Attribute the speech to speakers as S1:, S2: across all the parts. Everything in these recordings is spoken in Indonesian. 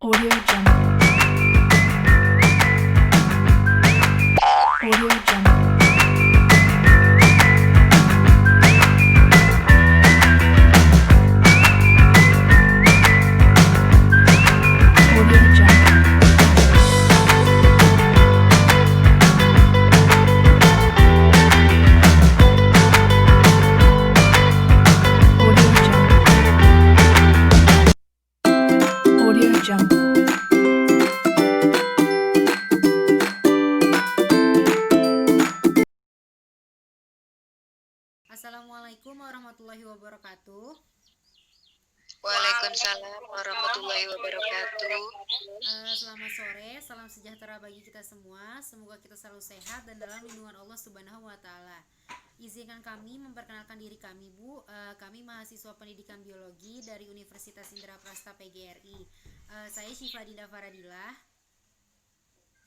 S1: Audio Jungle. Audio Jungle. Audio Jungle. Audio Jungle. Audio Jungle.
S2: Assalamualaikum warahmatullahi wabarakatuh.
S3: Waalaikumsalam warahmatullahi wabarakatuh.
S2: Selamat sore, salam sejahtera bagi kita semua. Semoga kita selalu sehat dan dalam lindungan Allah Subhanahu wa Ta'ala. Izinkan kami memperkenalkan diri kami, Bu. Kami mahasiswa pendidikan biologi dari Universitas Indraprasta PGRI. Saya Syifa Dinda Faradilah.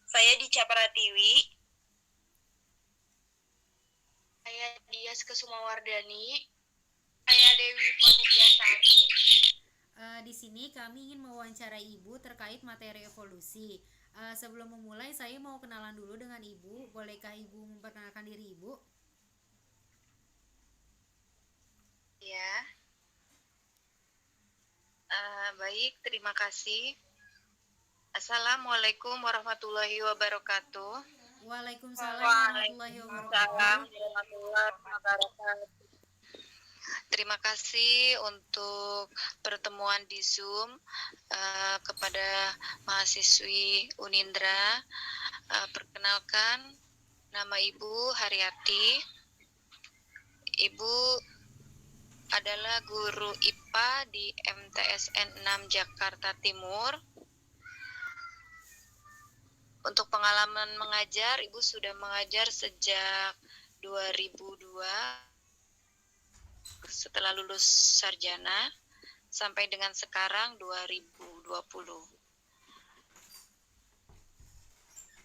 S3: Saya Dica Pratiwi. Saya Dias Kesumawardani. Saya Dewi Ponitiasari.
S2: Di sini kami ingin mewawancarai Ibu terkait materi evolusi. Sebelum memulai, saya mau kenalan dulu dengan Ibu. Bolehkah Ibu memperkenalkan diri Ibu?
S3: Ya. Baik, terima kasih. Assalamualaikum warahmatullahi wabarakatuh.
S2: Waalaikumsalam warahmatullahi wabarakatuh.
S3: Terima kasih untuk pertemuan di Zoom kepada mahasiswi Unindra. Perkenalkan, nama Ibu Haryati. Ibu adalah guru IPA di MTSN 6 Jakarta Timur. Untuk pengalaman mengajar, Ibu sudah mengajar sejak 2002 setelah lulus sarjana sampai dengan sekarang 2020.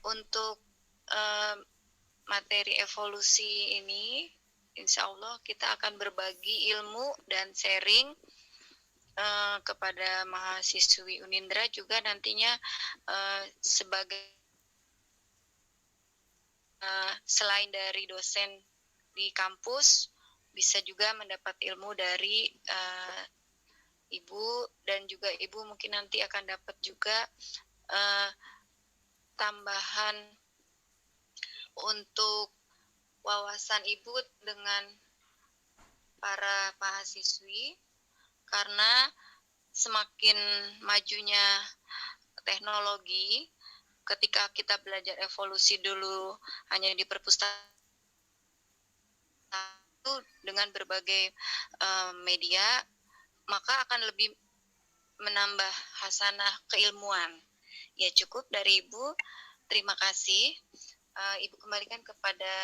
S3: Untuk materi evolusi ini, insya Allah kita akan berbagi ilmu dan sharing kepada mahasiswi Unindra juga nantinya sebagai selain dari dosen di kampus, bisa juga mendapat ilmu dari Ibu, dan juga Ibu mungkin nanti akan dapat juga tambahan untuk wawasan Ibu dengan para mahasiswi, karena semakin majunya teknologi, ketika kita belajar evolusi dulu hanya di perpustakaan dengan berbagai media, maka akan lebih menambah hasanah keilmuan. Ya, cukup dari Ibu. Terima kasih. Ibu kembalikan kepada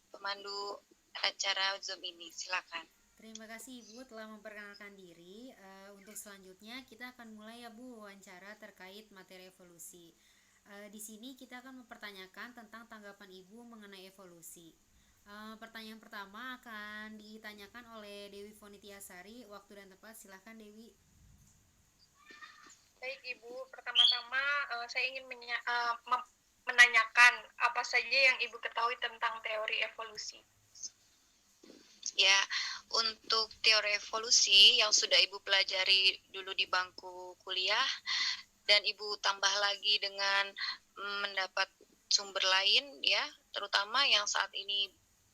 S3: pemandu acara Zoom ini. Silakan.
S2: Terima kasih Ibu telah memperkenalkan diri. Untuk selanjutnya kita akan mulai ya Bu wawancara terkait materi evolusi. Di sini kita akan mempertanyakan tentang tanggapan Ibu mengenai evolusi. Pertanyaan pertama akan ditanyakan oleh Dewi Fonitiasari. Waktu dan tempat, silahkan Dewi.
S4: Baik Ibu, pertama-tama saya ingin menanyakan apa saja yang Ibu ketahui tentang teori evolusi.
S3: Ya, untuk teori evolusi yang sudah Ibu pelajari dulu di bangku kuliah, dan Ibu tambah lagi dengan mendapat sumber lain, ya, terutama yang saat ini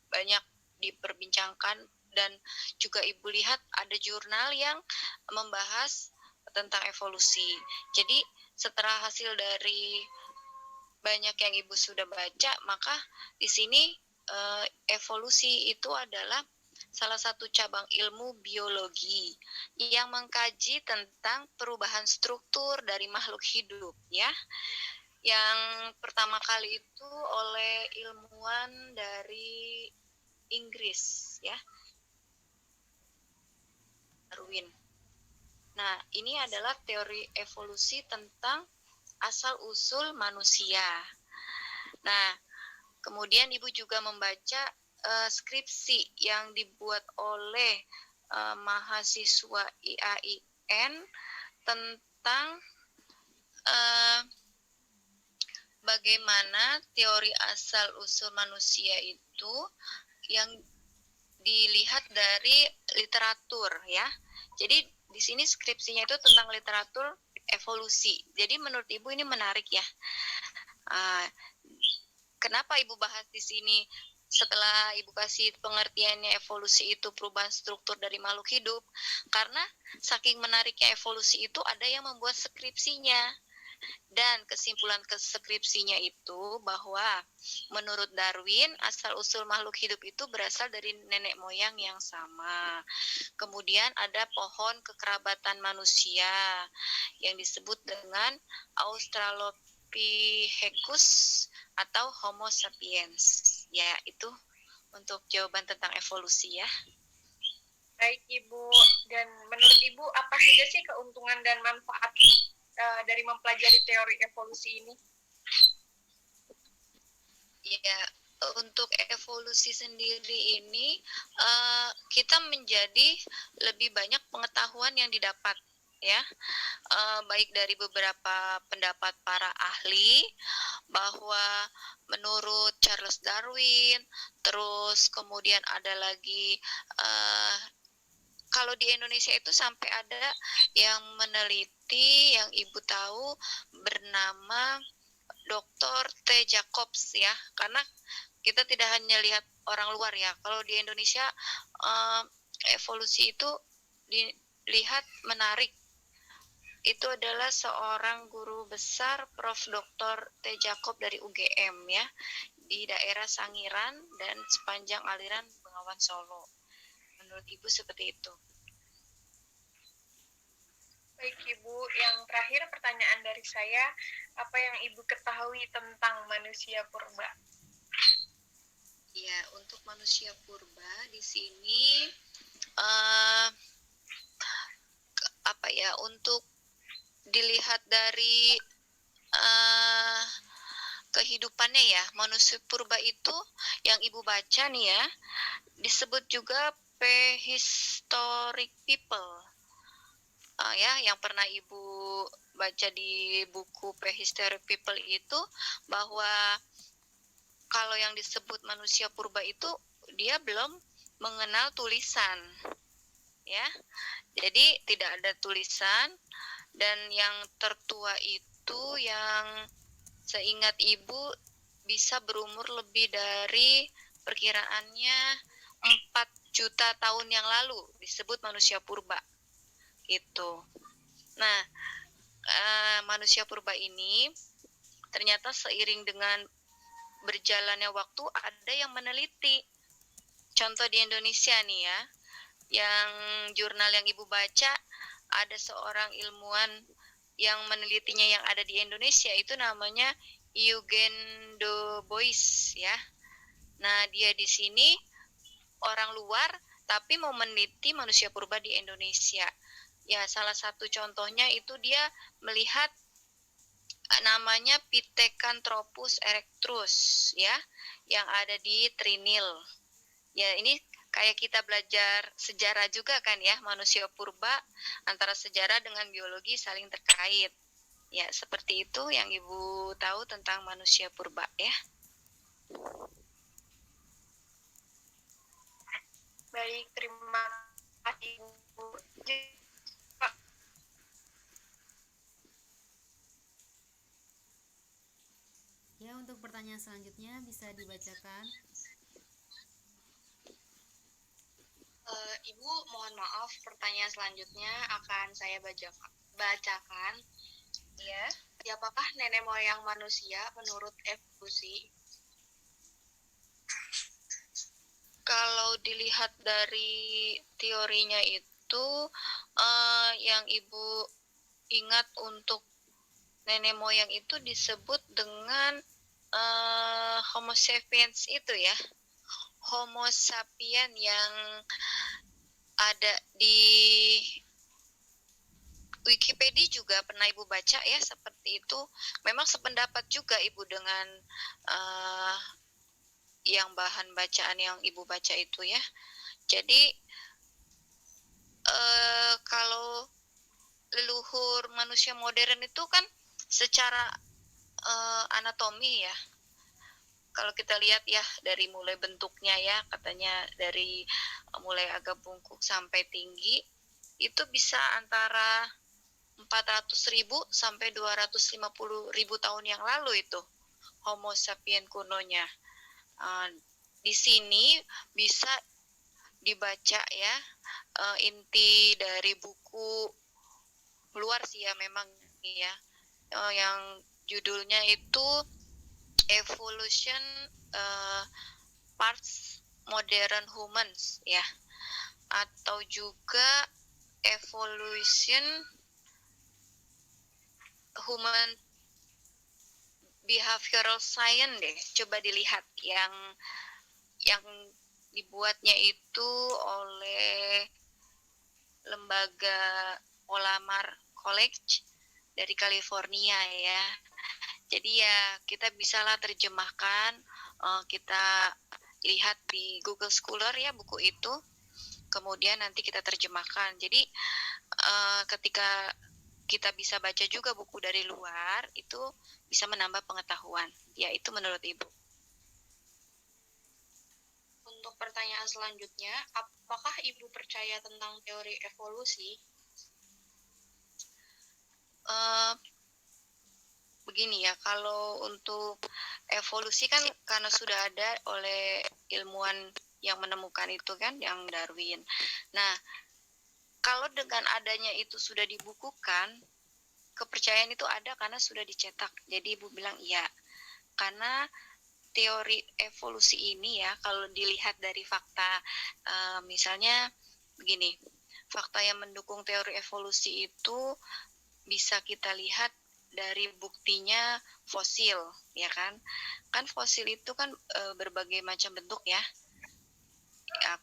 S3: banyak diperbincangkan, dan juga Ibu lihat ada jurnal yang membahas tentang evolusi. Jadi setelah hasil dari banyak yang Ibu sudah baca, maka di sini evolusi itu adalah salah satu cabang ilmu biologi yang mengkaji tentang perubahan struktur dari makhluk hidup, ya. Yang pertama kali itu oleh ilmuwan dari Inggris, ya, Darwin. Nah, ini adalah teori evolusi tentang asal-usul manusia. Nah, kemudian Ibu juga membaca skripsi yang dibuat oleh mahasiswa IAIN tentang eh, bagaimana teori asal-usul manusia itu yang dilihat dari literatur ya. Jadi di sini skripsinya itu tentang literatur evolusi. Jadi menurut Ibu ini menarik ya. Kenapa Ibu bahas di sini? Setelah Ibu kasih pengertiannya evolusi itu perubahan struktur dari makhluk hidup, karena saking menariknya evolusi itu ada yang membuat skripsinya. Dan kesimpulan skripsinya itu bahwa menurut Darwin asal-usul makhluk hidup itu berasal dari nenek moyang yang sama. Kemudian ada pohon kekerabatan manusia yang disebut dengan Australopithecus atau Homo sapiens. Ya, itu untuk jawaban tentang evolusi ya.
S4: Baik Ibu, dan menurut Ibu apa saja sih keuntungan dan manfaat dari mempelajari teori evolusi ini?
S3: Ya, untuk evolusi sendiri ini kita menjadi lebih banyak pengetahuan yang didapat ya, baik dari beberapa pendapat para ahli bahwa menurut Charles Darwin, terus kemudian ada lagi kalau di Indonesia itu sampai ada yang meneliti yang Ibu tahu bernama Dr. T. Jacobs ya, karena kita tidak hanya lihat orang luar ya. Kalau di Indonesia evolusi itu dilihat menarik. Itu adalah seorang guru besar Prof. Dr. T. Jacob dari UGM ya, di daerah Sangiran dan sepanjang aliran Bengawan Solo. Menurut Ibu seperti itu.
S4: Baik Ibu, yang terakhir pertanyaan dari saya, apa yang Ibu ketahui tentang manusia purba?
S3: Ya, untuk manusia purba di sini untuk dilihat dari kehidupannya ya, manusia purba itu yang Ibu baca nih ya, disebut juga prehistoric people. Yang pernah Ibu baca di buku Prehistoric People itu bahwa kalau yang disebut manusia purba itu dia belum mengenal tulisan ya. Jadi tidak ada tulisan, dan yang tertua itu yang seingat Ibu bisa berumur lebih dari perkiraannya 4 juta tahun yang lalu, disebut manusia purba. Itu. Nah, manusia purba ini ternyata seiring dengan berjalannya waktu ada yang meneliti. Contoh di Indonesia nih ya, yang jurnal yang Ibu baca, ada seorang ilmuwan yang menelitinya yang ada di Indonesia, itu namanya Eugene Du Bois ya. Nah, dia di sini orang luar tapi mau meneliti manusia purba di Indonesia. Ya, salah satu contohnya itu dia melihat namanya Pithecanthropus erectus ya, yang ada di Trinil. Ya, ini kayak kita belajar sejarah juga kan ya, manusia purba antara sejarah dengan biologi saling terkait. Ya, seperti itu yang Ibu tahu tentang manusia purba ya.
S4: Baik, terima kasih Ibu.
S2: Ya, untuk pertanyaan selanjutnya bisa dibacakan.
S3: Ibu, mohon maaf, pertanyaan selanjutnya akan saya bacakan. Ya, siapakah nenek moyang manusia menurut evolusi? Kalau dilihat dari teorinya itu, yang Ibu ingat untuk nenek moyang itu disebut dengan Homo sapiens itu ya. Homo sapien yang ada di Wikipedia juga pernah Ibu baca ya, seperti itu. Memang sependapat juga Ibu dengan yang bahan bacaan yang Ibu baca itu ya. Jadi kalau leluhur leluhur manusia modern itu kan secara anatomi ya, kalau kita lihat ya dari mulai bentuknya ya, katanya dari mulai agak bungkuk sampai tinggi itu bisa antara 400.000 sampai 250.000 tahun yang lalu itu Homo sapien kunonya. Di sini bisa dibaca ya, inti dari buku luar sih ya memang ya, yang judulnya itu Evolution Parts Modern Humans ya, atau juga Evolution Human Behavioral Science deh, coba dilihat yang dibuatnya itu oleh lembaga Olamar College dari California ya. Jadi ya kita bisalah terjemahkan, kita lihat di Google Scholar ya buku itu, kemudian nanti kita terjemahkan. Jadi ketika kita bisa baca juga buku dari luar, itu bisa menambah pengetahuan. Ya itu menurut Ibu.
S4: Untuk pertanyaan selanjutnya, apakah Ibu percaya tentang teori evolusi?
S3: Begini ya, kalau untuk evolusi kan karena sudah ada oleh ilmuwan yang menemukan itu kan, yang Darwin. Nah, kalau dengan adanya itu sudah dibukukan, kepercayaan itu ada karena sudah dicetak. Jadi Ibu bilang iya, karena teori evolusi ini ya, kalau dilihat dari fakta, misalnya begini, fakta yang mendukung teori evolusi itu bisa kita lihat dari buktinya fosil, ya kan? Kan fosil itu kan berbagai macam bentuk ya.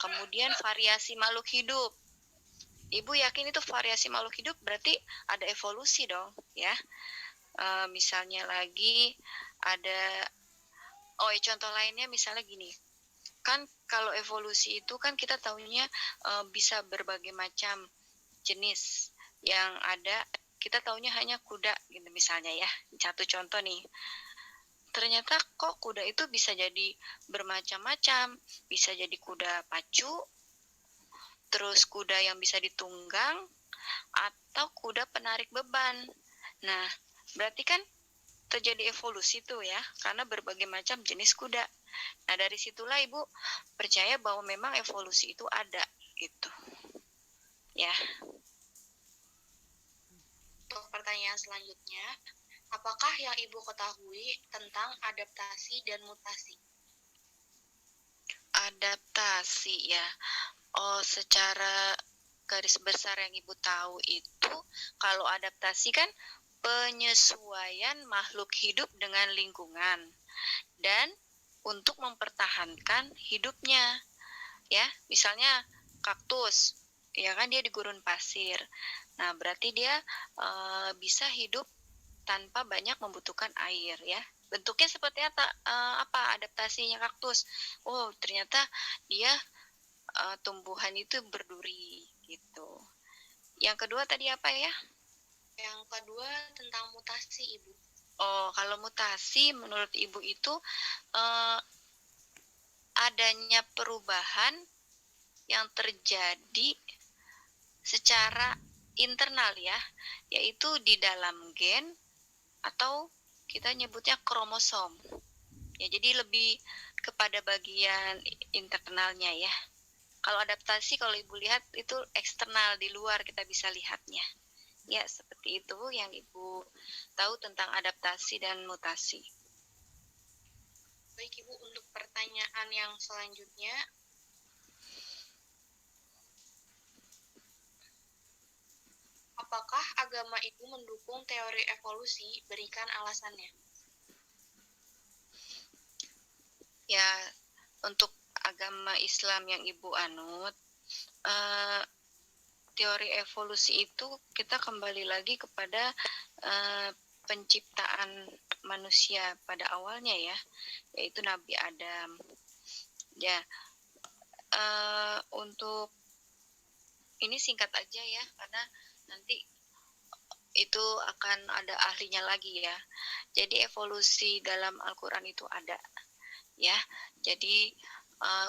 S3: Kemudian variasi makhluk hidup. Ibu yakin itu variasi makhluk hidup berarti ada evolusi dong, ya. Misalnya lagi ada, contoh lainnya misalnya gini. Kan kalau evolusi itu kan kita tahunya bisa berbagai macam jenis yang ada. Kita taunya hanya kuda gitu misalnya ya. Satu contoh nih. Ternyata kok kuda itu bisa jadi bermacam-macam. Bisa jadi kuda pacu, terus kuda yang bisa ditunggang, atau kuda penarik beban. Nah, berarti kan terjadi evolusi tuh ya, karena berbagai macam jenis kuda. Nah, dari situlah Ibu percaya bahwa memang evolusi itu ada gitu. Ya.
S4: Untuk pertanyaan selanjutnya, apakah yang Ibu ketahui tentang adaptasi dan mutasi?
S3: Adaptasi ya. Secara garis besar yang Ibu tahu itu, kalau adaptasi kan penyesuaian makhluk hidup dengan lingkungan dan untuk mempertahankan hidupnya. Ya, misalnya kaktus, ya kan dia di gurun pasir. Nah, berarti dia bisa hidup tanpa banyak membutuhkan air ya. Bentuknya seperti apa adaptasinya kaktus? Oh, ternyata dia tumbuhan itu berduri gitu. Yang kedua tadi apa ya?
S4: Yang kedua tentang mutasi, Ibu.
S3: Kalau mutasi menurut Ibu itu adanya perubahan yang terjadi secara internal ya, yaitu di dalam gen atau kita nyebutnya kromosom. Ya, jadi lebih kepada bagian internalnya ya. Kalau adaptasi kalau Ibu lihat itu eksternal, di luar kita bisa lihatnya. Ya, seperti itu yang Ibu tahu tentang adaptasi dan mutasi.
S4: Baik Ibu, untuk pertanyaan yang selanjutnya, apakah agama Ibu mendukung teori evolusi? Berikan alasannya.
S3: Ya, untuk agama Islam yang Ibu anut, teori evolusi itu kita kembali lagi kepada penciptaan manusia pada awalnya ya, yaitu Nabi Adam. Ya, untuk ini singkat aja ya, karena nanti itu akan ada ahlinya lagi ya. Jadi evolusi dalam Al-Quran itu ada ya. Jadi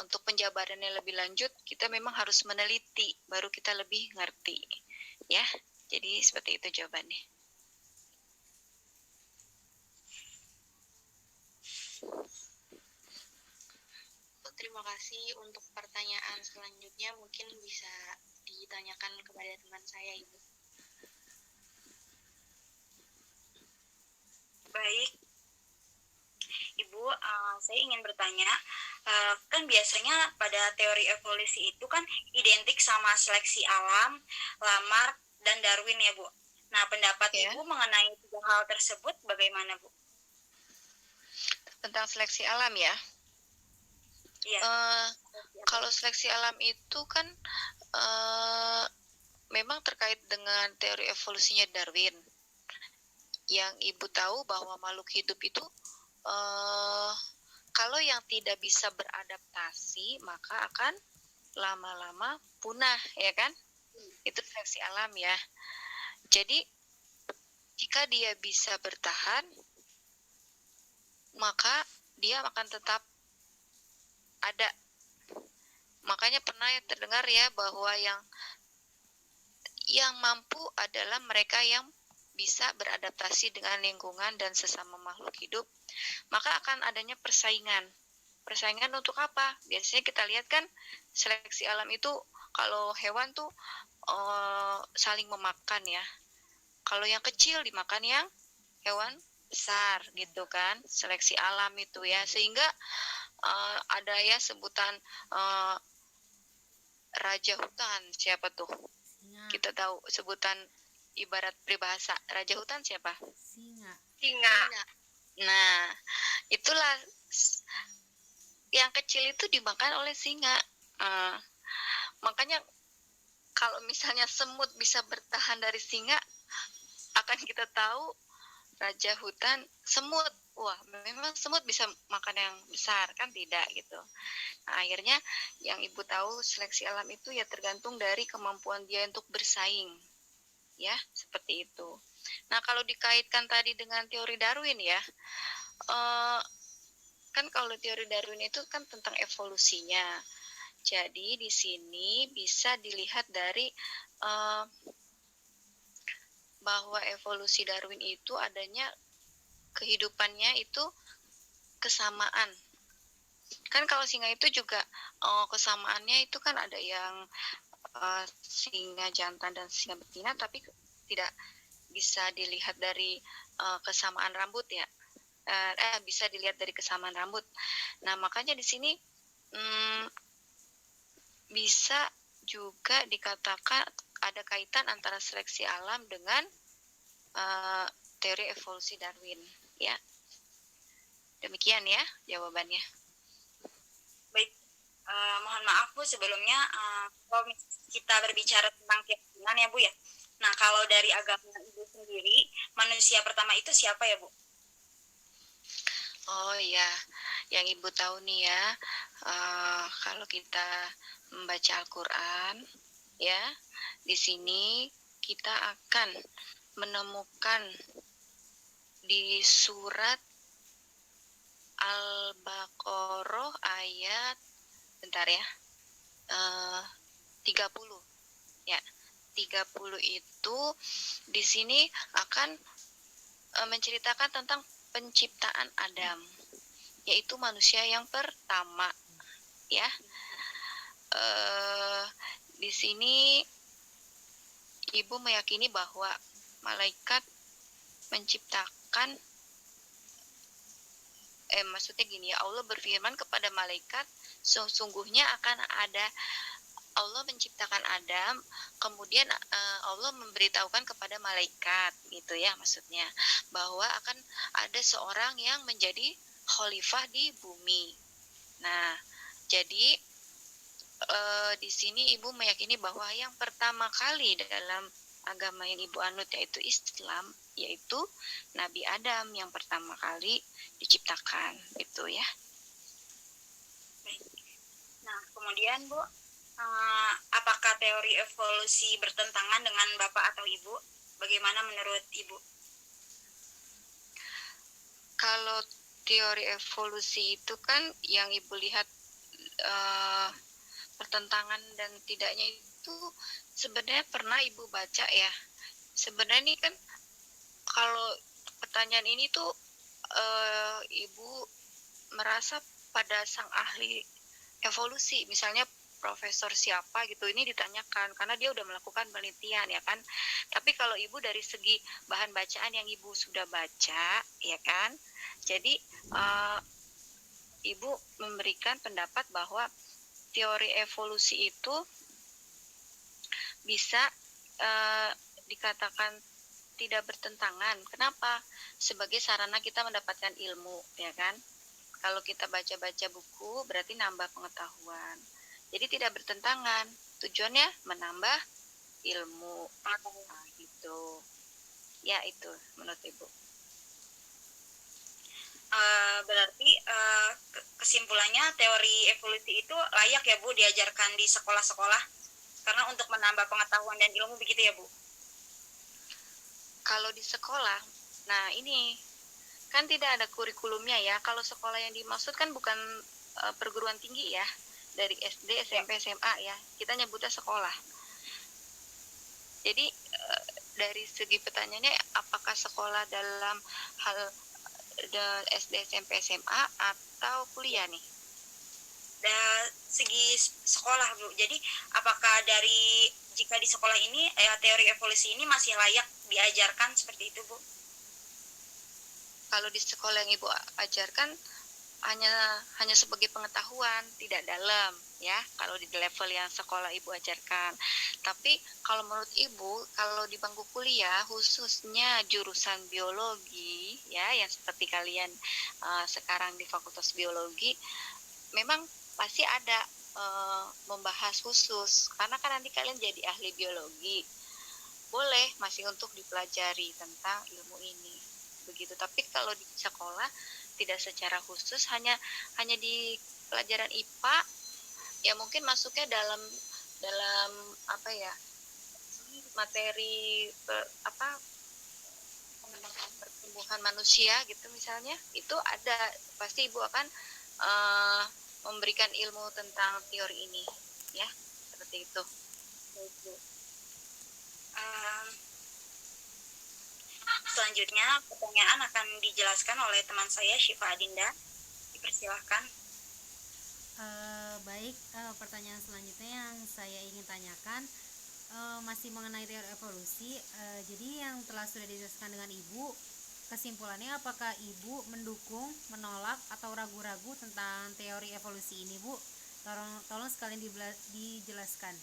S3: untuk penjabarannya lebih lanjut kita memang harus meneliti baru kita lebih ngerti ya. Jadi seperti itu jawabannya.
S5: Terima kasih. Untuk pertanyaan selanjutnya mungkin bisa ditanyakan kepada teman saya, Ibu.
S6: Baik, Ibu, saya ingin bertanya, kan biasanya pada teori evolusi itu kan identik sama seleksi alam, Lamarck, dan Darwin ya, Bu. Nah, pendapat
S3: Ya.
S6: Ibu mengenai tiga hal tersebut bagaimana, Bu?
S3: Tentang seleksi alam ya.
S6: Iya.
S3: Kalau seleksi alam itu kan memang terkait dengan teori evolusinya Darwin. Yang Ibu tahu bahwa makhluk hidup itu kalau yang tidak bisa beradaptasi maka akan lama-lama punah, ya kan? Itu seleksi alam ya. Jadi jika dia bisa bertahan maka dia akan tetap ada. Makanya pernah terdengar ya bahwa yang mampu adalah mereka yang bisa beradaptasi dengan lingkungan dan sesama makhluk hidup. Maka akan adanya persaingan. Persaingan untuk apa? Biasanya kita lihat kan seleksi alam itu kalau hewan tuh saling memakan ya. Kalau yang kecil dimakan yang hewan besar gitu kan. Seleksi alam itu ya. Sehingga ada ya sebutan raja hutan, siapa tuh?
S2: Singa.
S3: Kita tahu sebutan ibarat peribahasa raja hutan siapa?
S2: Singa.
S4: Singa.
S3: Nah, itulah yang kecil itu dimakan oleh singa. Makanya kalau misalnya semut bisa bertahan dari singa, akan kita tahu raja hutan semut. Wah, memang semut bisa makan yang besar kan, tidak gitu. Nah, akhirnya yang Ibu tahu seleksi alam itu ya tergantung dari kemampuan dia untuk bersaing. Ya, seperti itu. Nah, kalau dikaitkan tadi dengan teori Darwin ya, kan kalau teori Darwin itu kan tentang evolusinya. Jadi di sini bisa dilihat dari bahwa evolusi Darwin itu adanya kehidupannya itu kesamaan. Kan kalau singa itu juga kesamaannya itu kan ada yang singa jantan dan singa betina, tapi tidak bisa dilihat dari kesamaan rambut ya. Bisa dilihat dari kesamaan rambut. Nah, makanya di sini bisa juga dikatakan ada kaitan antara seleksi alam dengan teori evolusi Darwin ya. Demikian ya jawabannya.
S6: Baik, mohon maaf Bu sebelumnya, kalau kita berbicara tentang keyakinan ya Bu ya. Nah, kalau dari agama Ibu sendiri, manusia pertama itu siapa ya Bu?
S3: Oh ya, yang Ibu tahu nih ya, kalau kita membaca Al-Quran ya, di sini kita akan menemukan di surat Al-Baqarah ayat bentar ya 30 ya. 30 itu di sini akan menceritakan tentang penciptaan Adam, yaitu manusia yang pertama ya. Di sini Ibu meyakini bahwa malaikat menciptakan maksudnya gini ya, Allah berfirman kepada malaikat, sesungguhnya akan ada, Allah menciptakan Adam, kemudian Allah memberitahukan kepada malaikat gitu ya, maksudnya bahwa akan ada seorang yang menjadi khalifah di bumi. Nah, jadi di sini Ibu meyakini bahwa yang pertama kali dalam agama yang Ibu anut yaitu Islam, yaitu Nabi Adam yang pertama kali diciptakan gitu ya.
S6: Baik. Nah, kemudian Bu, apakah teori evolusi bertentangan dengan Bapak atau Ibu? Bagaimana menurut Ibu?
S3: Kalau teori evolusi itu kan yang Ibu lihat eh, pertentangan dan tidaknya itu sebenarnya pernah Ibu baca ya. Sebenarnya ini kan kalau pertanyaan ini tuh Ibu merasa pada sang ahli evolusi, misalnya profesor siapa gitu, ini ditanyakan karena dia udah melakukan penelitian ya kan. Tapi kalau Ibu dari segi bahan bacaan yang Ibu sudah baca ya kan, jadi Ibu memberikan pendapat bahwa teori evolusi itu bisa dikatakan tidak bertentangan. Kenapa? Sebagai sarana kita mendapatkan ilmu, ya kan? Kalau kita baca-baca buku, berarti nambah pengetahuan. Jadi tidak bertentangan. Tujuannya menambah ilmu. Nah, gitu. Ya, itu menurut Ibu.
S6: Berarti kesimpulannya teori evolusi itu layak ya Bu diajarkan di sekolah-sekolah karena untuk menambah pengetahuan dan ilmu, begitu ya Bu?
S3: Kalau di sekolah, nah ini kan tidak ada kurikulumnya ya. Kalau sekolah yang dimaksud kan bukan perguruan tinggi ya, dari SD, SMP, SMA ya. Kita nyebutnya sekolah. Jadi dari segi pertanyaannya, apakah sekolah dalam hal SD, SMP, SMA atau kuliah nih?
S6: Segi sekolah Bu. Jadi apakah dari jika di sekolah ini teori evolusi ini masih layak diajarkan seperti itu Bu?
S3: Kalau di sekolah yang Ibu ajarkan hanya sebagai pengetahuan, tidak dalam ya, kalau di level yang sekolah Ibu ajarkan. Tapi kalau menurut Ibu, kalau di bangku kuliah khususnya jurusan biologi ya, yang seperti kalian sekarang di Fakultas Biologi, memang pasti ada membahas khusus, karena kan nanti kalian jadi ahli biologi, boleh masih untuk dipelajari tentang ilmu ini begitu. Tapi kalau di sekolah tidak secara khusus, hanya di pelajaran IPA ya, mungkin masuknya dalam apa ya, materi pertumbuhan manusia gitu misalnya, itu ada, pasti Ibu akan memberikan ilmu tentang teori ini ya, seperti itu.
S6: Selanjutnya pertanyaan akan dijelaskan oleh teman saya Syifa Adinda. Dipersilahkan.
S2: Baik, pertanyaan selanjutnya yang saya ingin tanyakan masih mengenai teori evolusi. Jadi yang sudah dijelaskan dengan Ibu, kesimpulannya apakah Ibu mendukung, menolak, atau ragu-ragu tentang teori evolusi ini Bu? Tolong sekalian dijelaskan.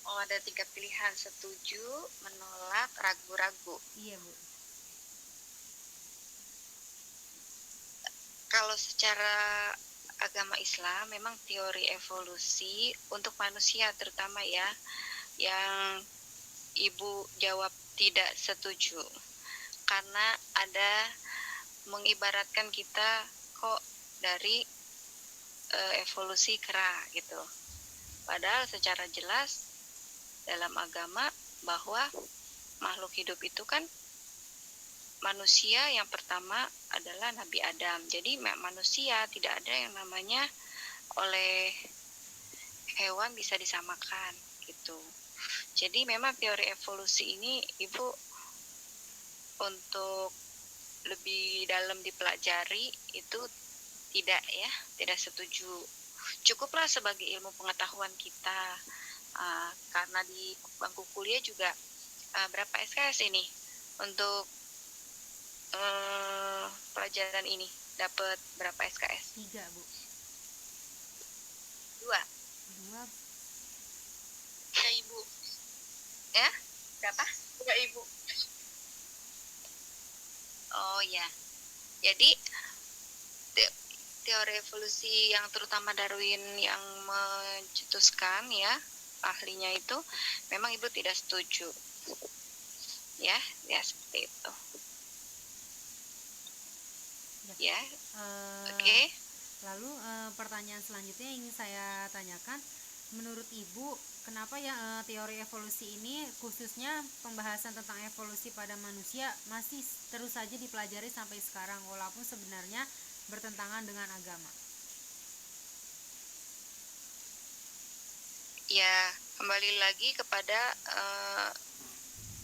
S3: Oh, ada 3 pilihan: setuju, menolak, ragu-ragu.
S2: Iya Bu.
S3: Kalau secara agama Islam, memang teori evolusi untuk manusia terutama ya, yang Ibu jawab tidak setuju, karena ada mengibaratkan kita kok dari evolusi kera gitu. Padahal secara jelas dalam agama bahwa makhluk hidup itu kan manusia yang pertama adalah Nabi Adam. Jadi manusia tidak ada yang namanya oleh hewan bisa disamakan gitu. Jadi memang teori evolusi ini Ibu untuk lebih dalam dipelajari itu tidak ya, tidak setuju. Cukuplah sebagai ilmu pengetahuan kita. Karena di bangku kuliah juga berapa SKS ini untuk pelajaran ini, dapat berapa SKS?
S2: 3 Bu.
S3: 2
S5: Ya Ibu.
S3: ya, berapa?
S4: Ya Ibu.
S3: Oh ya, jadi teori evolusi yang terutama Darwin yang mencetuskan ya, ahlinya itu, memang Ibu tidak setuju ya seperti itu ya.
S2: Oke. Lalu pertanyaan selanjutnya yang ingin saya tanyakan, menurut Ibu kenapa ya teori evolusi ini khususnya pembahasan tentang evolusi pada manusia masih terus saja dipelajari sampai sekarang walaupun sebenarnya bertentangan dengan agama?
S3: Ya, kembali lagi kepada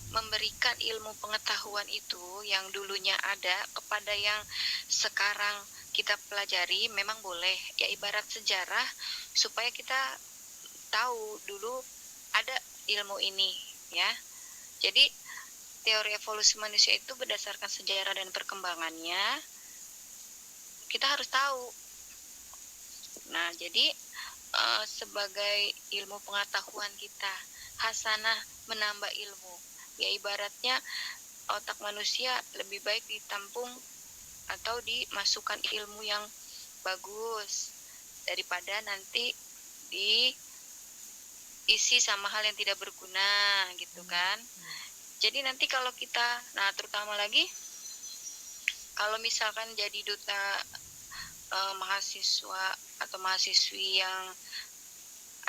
S3: memberikan ilmu pengetahuan itu yang dulunya ada kepada yang sekarang kita pelajari memang boleh. Ya ibarat sejarah supaya kita tahu dulu ada ilmu ini ya. Jadi teori evolusi manusia itu berdasarkan sejarah dan perkembangannya kita harus tahu. Nah, jadi sebagai ilmu pengetahuan kita, hasanah menambah ilmu. Ya ibaratnya otak manusia lebih baik ditampung atau dimasukkan ilmu yang bagus daripada nanti diisi sama hal yang tidak berguna gitu kan. Jadi nanti kalau kita, nah terutama lagi kalau misalkan jadi duta mahasiswa atau mahasiswi yang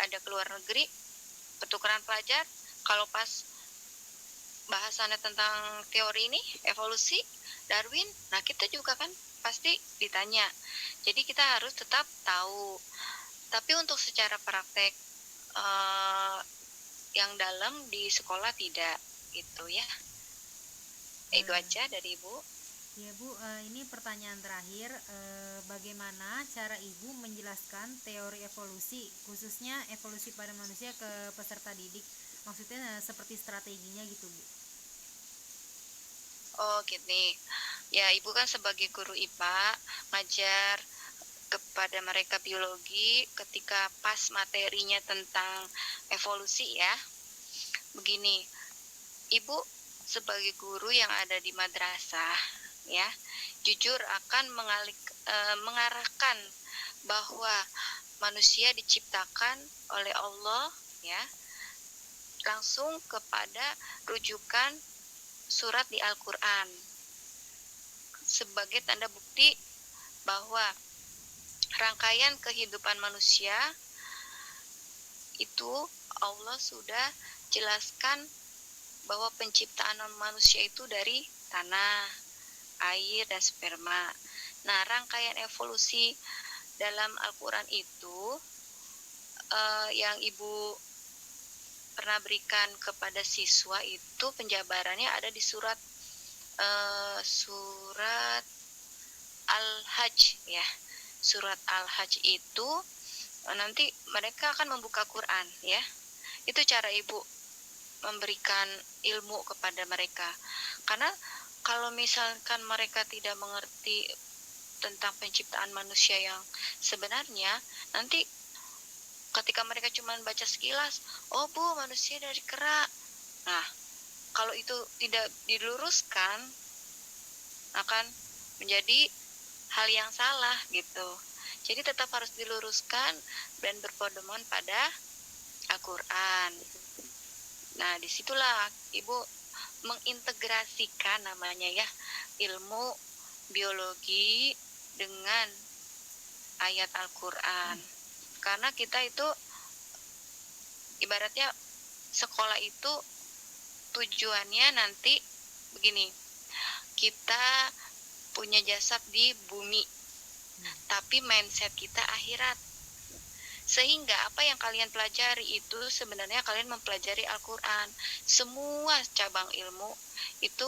S3: ada ke luar negeri, pertukaran pelajar, kalau pas bahasannya tentang teori ini, evolusi, Darwin, nah kita juga kan pasti ditanya. Jadi kita harus tetap tahu. Tapi untuk secara praktek yang dalam di sekolah tidak, gitu ya. Itu aja dari Ibu.
S2: Ya Bu, ini pertanyaan terakhir, bagaimana cara Ibu menjelaskan teori evolusi, khususnya evolusi pada manusia ke peserta didik? Maksudnya seperti strateginya gitu Bu.
S3: Oh gini, ya Ibu kan sebagai guru IPA ngajar kepada mereka biologi ketika pas materinya tentang evolusi ya. Begini, Ibu sebagai guru yang ada di madrasah ya, jujur akan mengarahkan bahwa manusia diciptakan oleh Allah ya, langsung kepada rujukan surat di Al-Quran sebagai tanda bukti bahwa rangkaian kehidupan manusia itu Allah sudah jelaskan bahwa penciptaan manusia itu dari tanah, air, dan sperma. Nah, rangkaian evolusi dalam Al-Quran itu yang Ibu pernah berikan kepada siswa itu penjabarannya ada di surat Al-Hajj ya. Surat Al-Hajj itu nanti mereka akan membuka Quran ya. Itu cara Ibu memberikan ilmu kepada mereka. Karena kalau misalkan mereka tidak mengerti tentang penciptaan manusia yang sebenarnya, nanti ketika mereka cuma baca sekilas, oh Bu, manusia dari kera. Nah, kalau itu tidak diluruskan, akan menjadi hal yang salah gitu. Jadi tetap harus diluruskan dan berpedoman pada Al-Quran. Nah, disitulah Ibu mengintegrasikan namanya ya, ilmu biologi dengan ayat Al-Quran. Karena kita itu ibaratnya sekolah itu tujuannya nanti begini, kita punya jasad di bumi, tapi mindset kita akhirat. Sehingga apa yang kalian pelajari itu sebenarnya kalian mempelajari Al-Quran. Semua cabang ilmu itu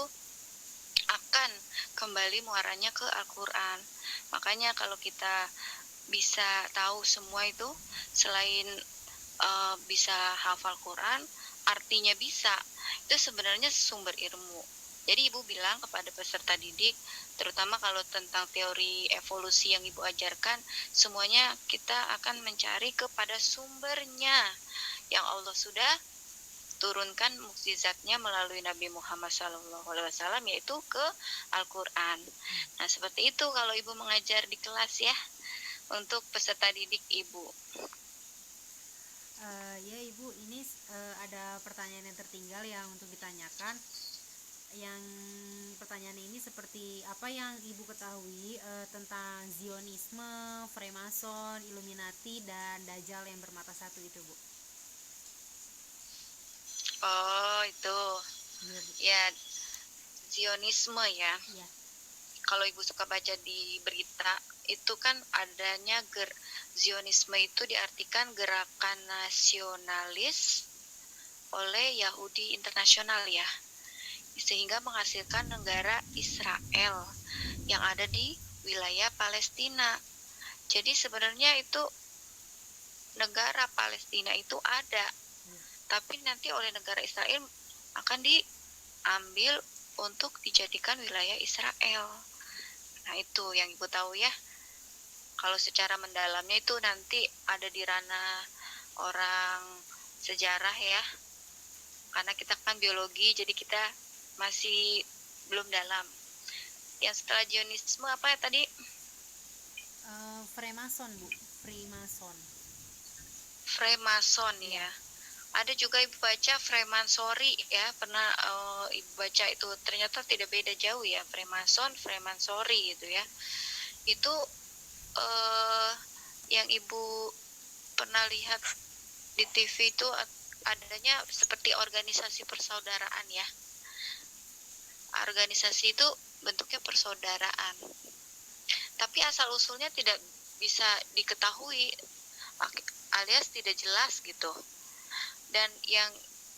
S3: akan kembali muaranya ke Al-Quran. Makanya kalau kita bisa tahu semua itu, selain bisa hafal Quran, artinya bisa, itu sebenarnya sumber ilmu. Jadi Ibu bilang kepada peserta didik, terutama kalau tentang teori evolusi yang Ibu ajarkan, semuanya kita akan mencari kepada sumbernya yang Allah sudah turunkan mukjizatnya melalui Nabi Muhammad SAW, yaitu ke Al-Quran. Nah seperti itu kalau Ibu mengajar di kelas ya, untuk peserta didik Ibu.
S2: Ya Ibu, ini ada pertanyaan yang tertinggal yang untuk ditanyakan. Yang pertanyaan ini seperti apa yang Ibu ketahui tentang Zionisme, Freemason, Illuminati, dan Dajjal yang bermata satu itu Bu?
S3: Oh, itu.
S2: Iya Bu.
S3: Ya, Zionisme ya.
S2: Iya.
S3: Kalau Ibu suka baca di berita, itu kan adanya Zionisme itu diartikan gerakan nasionalis oleh Yahudi internasional ya, sehingga menghasilkan negara Israel yang ada di wilayah Palestina. Jadi sebenarnya itu negara Palestina itu ada, tapi nanti oleh negara Israel akan diambil untuk dijadikan wilayah Israel. Nah, itu yang Ibu tahu ya. Kalau secara mendalamnya itu nanti ada di ranah orang sejarah ya. Karena kita kan biologi, jadi kita masih belum dalam. Yang setelah Zionisme apa ya tadi?
S2: Freemason Bu, Freemason.
S3: Freemason ya. Ada juga Ibu baca Freemasonry ya, pernah Ibu baca itu, ternyata tidak beda jauh ya, Freemason, Freemasonry gitu ya. Itu yang Ibu pernah lihat di TV itu adanya seperti organisasi persaudaraan ya. Organisasi itu bentuknya persaudaraan. Tapi asal usulnya tidak bisa diketahui alias tidak jelas gitu. Dan yang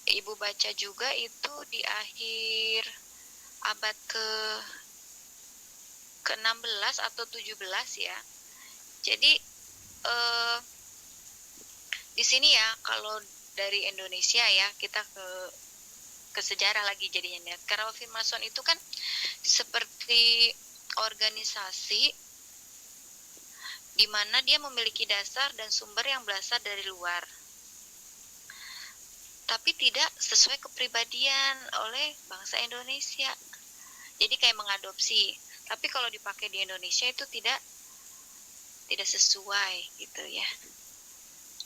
S3: Ibu baca juga itu di akhir abad ke-16 atau 17 ya. Jadi di sini ya, kalau dari Indonesia ya, kita ke sejarah lagi jadinya ya. Karena Freemason itu kan seperti organisasi di mana dia memiliki dasar dan sumber yang berasal dari luar, tapi tidak sesuai kepribadian oleh bangsa Indonesia. Jadi kayak mengadopsi, tapi kalau dipakai di Indonesia itu tidak sesuai gitu ya.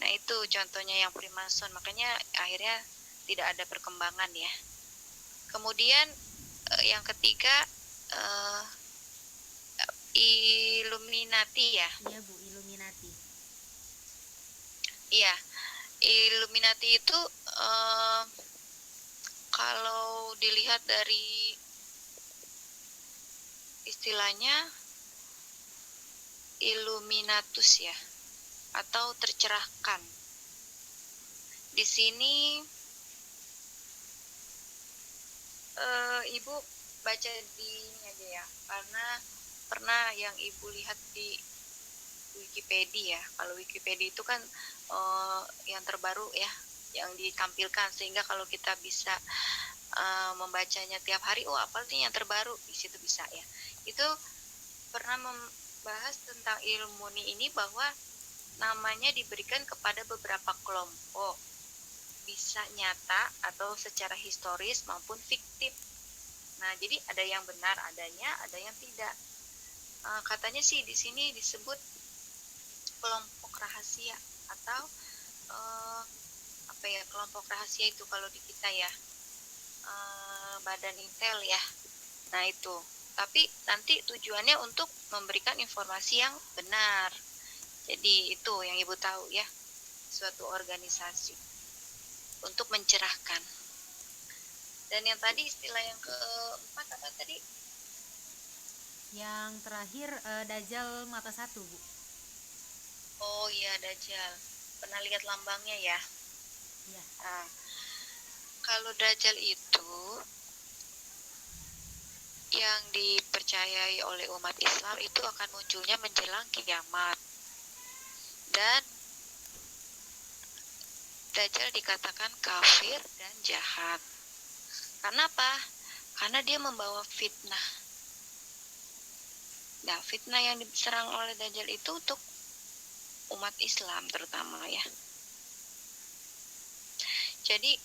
S3: Nah, itu contohnya yang Freemason, makanya akhirnya tidak ada perkembangan ya. Kemudian yang ketiga Illuminati ya.
S2: Iya Bu, Illuminati.
S3: Iya, Illuminati itu kalau dilihat dari istilahnya Illuminatus ya, atau tercerahkan. Di sini Ibu baca di ini aja ya, karena pernah yang Ibu lihat di Wikipedia ya. Kalau Wikipedia itu kan yang terbaru ya, yang ditampilkan, sehingga kalau kita bisa membacanya tiap hari, oh apa sih yang terbaru, di situ bisa ya. Itu pernah membahas tentang Ilmuni ini, bahwa namanya diberikan kepada beberapa kelompok, bisa nyata atau secara historis maupun fiktif. Nah, jadi ada yang benar adanya, ada yang tidak. Katanya sih di sini disebut kelompok rahasia atau apa ya, kelompok rahasia itu kalau di kita ya, badan intel ya. Nah, itu. Tapi nanti tujuannya untuk memberikan informasi yang benar. Jadi itu yang Ibu tahu ya, suatu organisasi untuk mencerahkan. Dan yang tadi istilah yang keempat apa tadi?
S2: Yang terakhir Dajjal mata satu Bu.
S3: Oh iya, Dajjal. Pernah lihat lambangnya ya?
S2: Iya.
S3: Nah, kalau Dajjal itu yang dipercayai oleh umat Islam itu akan munculnya menjelang kiamat. Dan Dajjal dikatakan kafir dan jahat. Kenapa? Karena dia membawa fitnah. Nah, fitnah yang diserang oleh Dajjal itu untuk umat Islam terutama ya. Jadi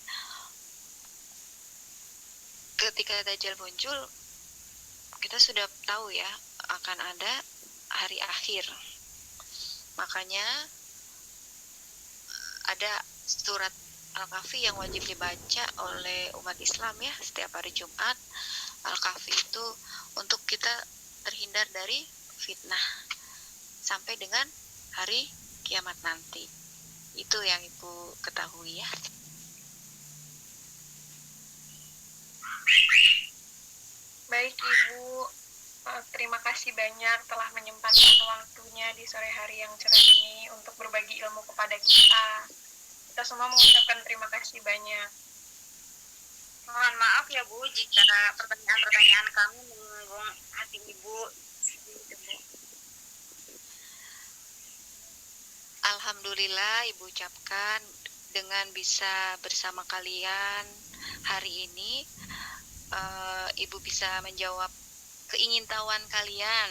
S3: ketika Dajjal muncul, kita sudah tahu ya akan ada hari akhir. Makanya ada surat Al-Kahfi yang wajib dibaca oleh umat Islam ya setiap hari Jumat. Al-Kahfi itu untuk kita terhindar dari fitnah sampai dengan hari kiamat nanti. Itu yang Ibu ketahui ya.
S4: terima kasih banyak telah menyempatkan waktunya di sore hari yang cerah ini untuk berbagi ilmu kepada kita. Kita semua mengucapkan terima kasih banyak.
S6: Mohon maaf ya Bu jika pertanyaan-pertanyaan kami menyinggung hati Ibu. Gitu, Bu.
S3: Alhamdulillah Ibu ucapkan dengan bisa bersama kalian hari ini, Ibu bisa menjawab keingintahuan kalian,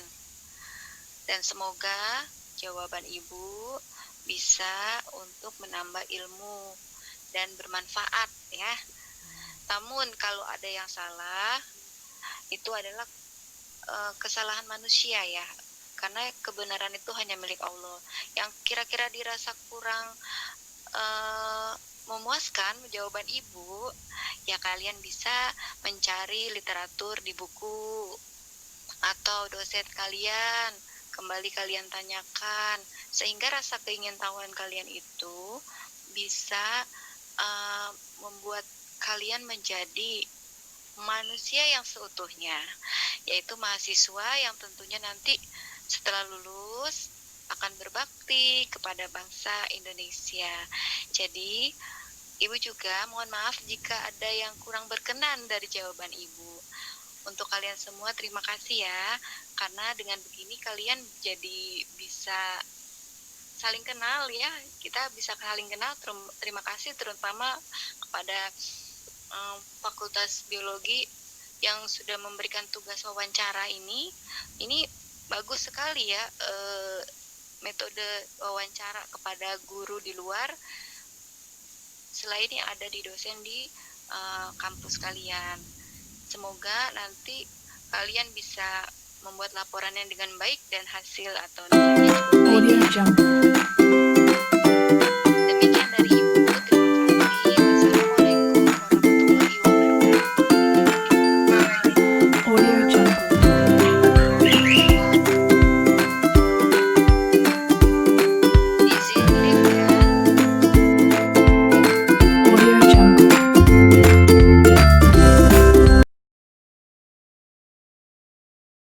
S3: dan semoga jawaban Ibu bisa untuk menambah ilmu dan bermanfaat ya. Namun kalau ada yang salah, itu adalah kesalahan manusia ya, karena kebenaran itu hanya milik Allah. Yang kira-kira dirasa kurang memuaskan jawaban Ibu, ya kalian bisa mencari literatur di buku atau dosen kalian, kembali kalian tanyakan, sehingga rasa keingintahuan kalian itu bisa membuat kalian menjadi manusia yang seutuhnya, yaitu mahasiswa yang tentunya nanti setelah lulus akan berbakti kepada bangsa Indonesia. Jadi, Ibu juga mohon maaf jika ada yang kurang berkenan dari jawaban Ibu. Untuk kalian semua terima kasih ya, karena dengan begini kalian jadi bisa saling kenal ya. Kita bisa saling kenal. Terima kasih terutama kepada Fakultas Biologi yang sudah memberikan tugas wawancara ini. Ini bagus sekali ya, metode wawancara kepada guru di luar selain yang ada di dosen di kampus kalian. Semoga nanti kalian bisa membuat laporannya dengan baik dan hasil atau nilainya juga baik.
S1: Audio Jungle.